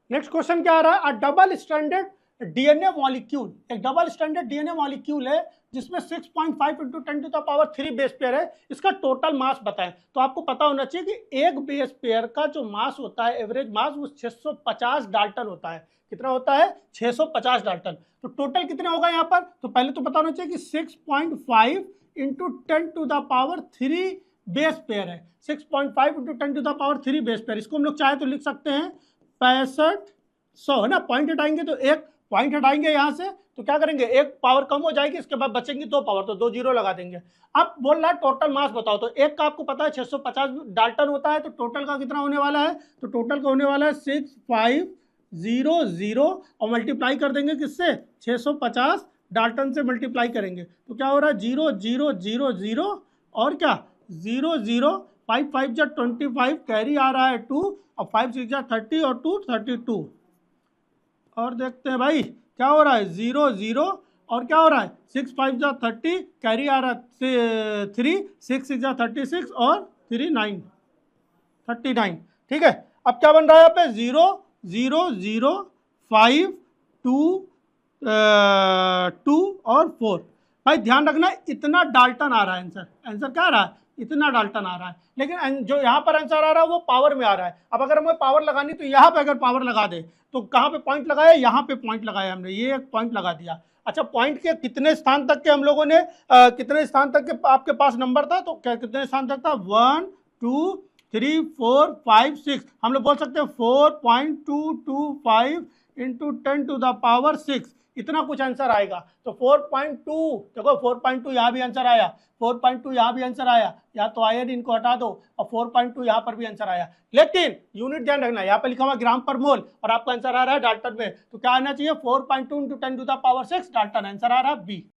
Next question क्या आ रहा है, अ डबल स्टैंडर्ड डीएनए मॉलिक्यूल, एक डबल स्टैंडर्ड डीएनए मॉलिक्यूल है जिसमें 6.5 इंटू 10⁻³ बेस पेयर है, इसका टोटल मास बताएं। तो आपको पता होना चाहिए कि एक बेस पेयर का जो मास होता है, एवरेज मास, वो 650 डाल्टन होता है। कितना होता है? 650 डाल्टन। तो टोटल कितना होगा यहाँ पर? तो पहले तो पता होना चाहिए कि 6.5 इंटू 10⁻³ बेस पेयर है। 6.5 इंटू 10⁻³ बेस पेयर, इसको हम लोग चाहे तो लिख सकते हैं 6500, है ना। पॉइंट हटाएंगे तो एक पॉइंट हटाएंगे यहाँ से, तो क्या करेंगे, एक पावर कम हो जाएगी, इसके बाद बचेंगी 2 पावर, तो 2 जीरो लगा देंगे। अब बोल रहा है टोटल मास बताओ, तो एक का आपको पता है 650 डाल्टन होता है, तो टोटल का कितना होने वाला है? तो टोटल का होने वाला है 6500 और मल्टीप्लाई कर देंगे किससे? 650 डाल्टन से मल्टीप्लाई करेंगे, तो क्या हो रहा है? 0000 और क्या 00, 5 5 जा 25, कैरी आ रहा है 2, और 5 6 जा 30 और 2 32। और देखते हैं भाई क्या हो रहा है, 00 और क्या हो रहा है, 6 5 जा 30, कैरी आ रहा है 3, 6 6 जा 36 और 3 9 39। ठीक है, अब क्या बन रहा है यहाँ पे? 0 0 0 5 2 और 4। भाई ध्यान रखना, इतना डाल्टन आ रहा है आंसर। आंसर क्या आ रहा है? इतना डाल्टन आ रहा है, लेकिन जो यहाँ पर आंसर आ रहा है वो पावर में आ रहा है। अब अगर हमें पावर लगानी, तो यहाँ पे अगर पावर लगा दे, तो कहाँ पे पॉइंट लगाया? यहाँ पे पॉइंट लगाया हमने, ये एक पॉइंट लगा दिया। अच्छा, पॉइंट के कितने स्थान तक के हम लोगों ने कितने स्थान तक के आपके पास नंबर था? तो कितने स्थान तक था? 1 2 3 4 5 6। हम लोग बोल सकते हैं 4.225 इंटू 10⁻⁶, इतना कुछ आंसर आएगा। तो 4.2, देखो 4.2 यहाँ भी आंसर आया, 4.2 यहाँ भी आंसर आया, या तो आया नहीं, इनको हटा दो, और 4.2 यहाँ पर भी आंसर आया। लेकिन यूनिट ध्यान रखना, यहाँ पे लिखा हुआ ग्राम पर मोल और आपका आंसर आ रहा है डाल्टन में, तो क्या आना चाहिए? 4.2 इंटू 10⁻⁶ डाल्टन, आंसर आ रहा है बी।